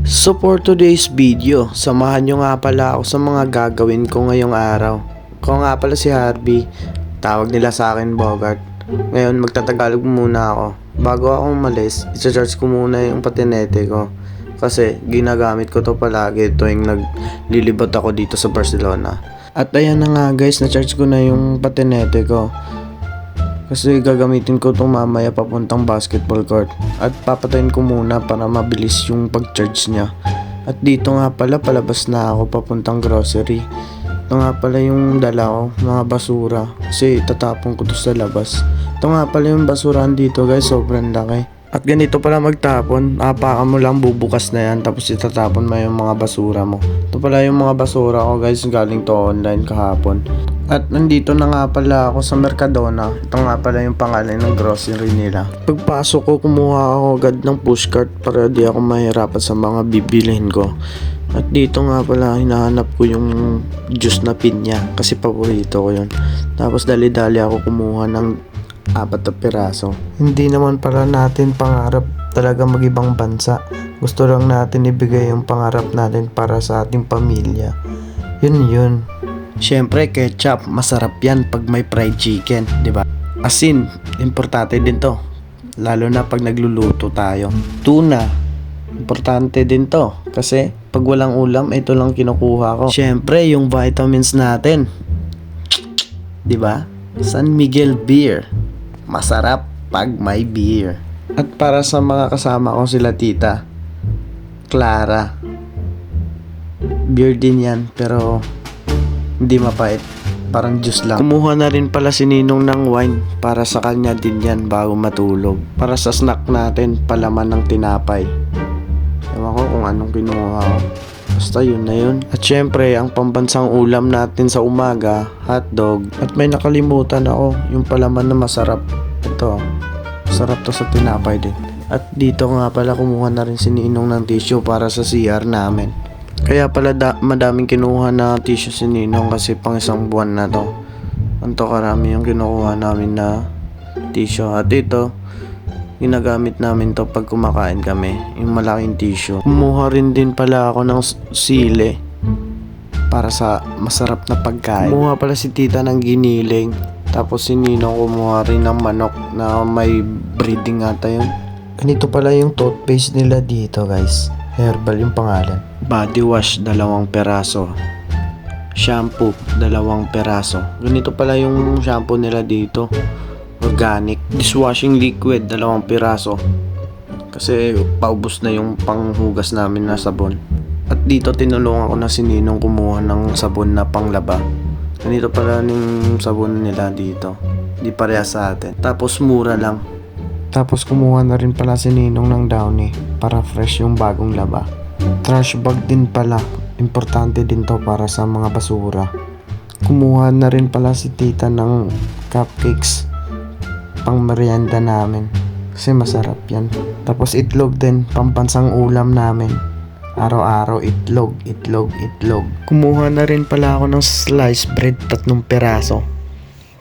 So for today's video, samahan nyo nga pala ako sa mga gagawin ko ngayong araw. Ako nga pala si Harvey, tawag nila sa akin Bogart. Ngayon magtatagalog muna ako. Bago ako umalis, isa-charge ko muna yung patinete ko. Kasi ginagamit ko to palagi tuwing naglilibot ako dito sa Barcelona. At ayan na nga guys, na-charge ko na yung patinete ko. Kasi gagamitin ko itong mamaya papuntang basketball court. At papatayin ko muna para mabilis yung pag-charge niya. At dito nga pala, palabas na ako papuntang grocery. Ito nga pala yung dala ko, mga basura. Kasi tatapon ko to sa labas. Ito nga pala yung basurahan dito guys, sobrang laki. At ganito pala magtapon, apakan mo lang, bubukas na yan, tapos itatapon mo yung mga basura mo. Ito pala yung mga basura ko guys, galing to online kahapon. At nandito na nga pala ako sa Mercadona. Ito nga pala yung pangalan ng grocery nila. Pagpasok ko, kumuha ako agad ng pushcart para di ako mahirapan sa mga bibilihin ko. At dito nga pala, hinahanap ko yung juice na pinya kasi paborito ko yun. Tapos dali-dali ako kumuha ng 4 na piraso. Hindi naman pala natin pangarap talaga mag-ibang bansa. Gusto lang natin ibigay yung pangarap natin para sa ating pamilya. Yun. Siyempre, ketchup, masarap yan pag may fried chicken, di ba? Asin, importante din to. Lalo na pag nagluluto tayo. Tuna, importante din to. Kasi pag walang ulam, ito lang kinukuha ko. Siyempre, yung vitamins natin. Di ba? San Miguel beer. Masarap pag may beer. At para sa mga kasama ko sila tita, Clara. Beer din yan, pero hindi mapait, parang juice lang. Kumuha na rin pala si Ninong ng wine para sa kanya din yan bago matulog. Para sa snack natin, palaman ng tinapay. Ewan ko kung anong kinuha ko. Basta yun na yun. At syempre, ang pambansang ulam natin sa umaga, hotdog. At may nakalimutan ako, yung palaman na masarap. Ito, masarap to sa tinapay din. At dito nga pala kumuha na rin si Ninong ng tissue para sa CR namin. Kaya pala madaming kinuha na tissue si Ninong kasi pang isang buwan na to. Anto karami yung kinukuha namin na tissue. At ito, ginagamit namin to pag kumakain kami, yung malaking tissue. Kumuha rin din pala ako ng sili para sa masarap na pagkain. Kumuha pala si tita ng giniling. Tapos si Ninong kumuha rin ng manok na may breeding ata yun. Ganito pala yung toothpaste nila dito guys. Herbal yung pangalan. Body wash, 2 peraso. Shampoo, 2 peraso. Ganito pala yung shampoo nila dito. Organic. Dishwashing liquid, 2 piraso. Kasi paubos na yung panghugas namin na sabon. At dito tinulungan ko na si Ninong kumuha ng sabon na panglaba. Ganito pala yung sabon nila dito. Di pareha sa atin. Tapos mura lang. Tapos kumuha na rin pala si Ninong ng Downy para fresh yung bagong laba. Trash bag din pala. Importante din to para sa mga basura. Kumuha na rin pala si tita ng cupcakes pang merienda namin. Kasi masarap yan. Tapos itlog din, pambansang ulam namin. Araw-araw itlog. Kumuha na rin pala ako ng sliced bread, 3 peraso.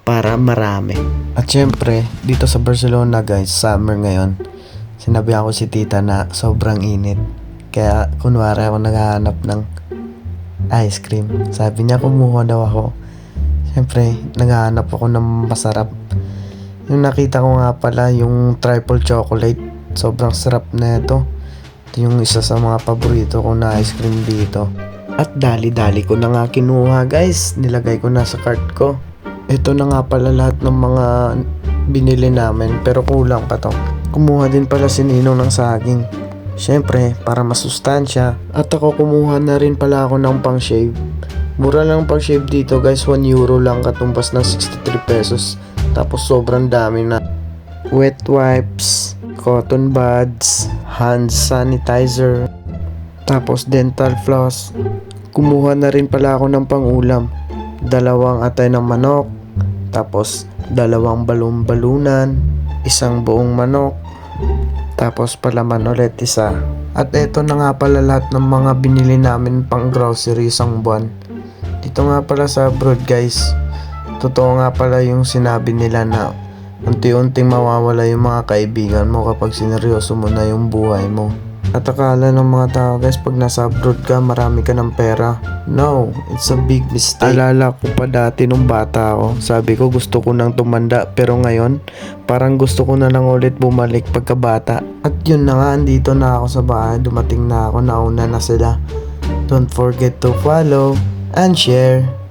Para marami. At syempre, dito sa Barcelona guys, summer ngayon, sinabi ako si tita na sobrang init. Kaya kunwari ako naghahanap ng ice cream. Sabi niya kumuha daw ako. Syempre, naghahanap ako ng masarap. Yung nakita ko nga pala yung triple chocolate. Sobrang sarap na ito. Ito yung isa sa mga paborito ko na ice cream dito. At dali-dali ko na nga kinuha guys. Nilagay ko na sa cart ko. Ito na nga pala lahat ng mga binili namin, pero kulang pa to. Kumuha din pala si Ninong ng saging. Syempre, para masustansya. At ako kumuha na rin pala ako ng pang shave. Mura lang pang shave dito guys, 1 euro lang, katumbas ng 63 pesos. Tapos sobrang dami na. Wet wipes, cotton buds, hand sanitizer, tapos dental floss. Kumuha na rin pala ako ng pangulam. 2 atay ng manok, tapos 2 balon-balunan, 1 buong manok, tapos palaman ulit 1. At eto na nga pala lahat ng mga binili namin pang grocery isang buwan. Dito nga pala sa abroad guys, totoo nga pala yung sinabi nila na unti-unting mawawala yung mga kaibigan mo kapag sineryoso mo na yung buhay mo. At akala ng mga tao guys, pag nasa abroad ka, marami ka ng pera. No, it's a big mistake. Alala ko pa dati nung bata ako, sabi ko gusto ko nang tumanda, pero ngayon, parang gusto ko na lang ulit bumalik pagkabata. At yun na nga, andito na ako sa bahay, dumating na ako, nauna na sila. Don't forget to follow and share.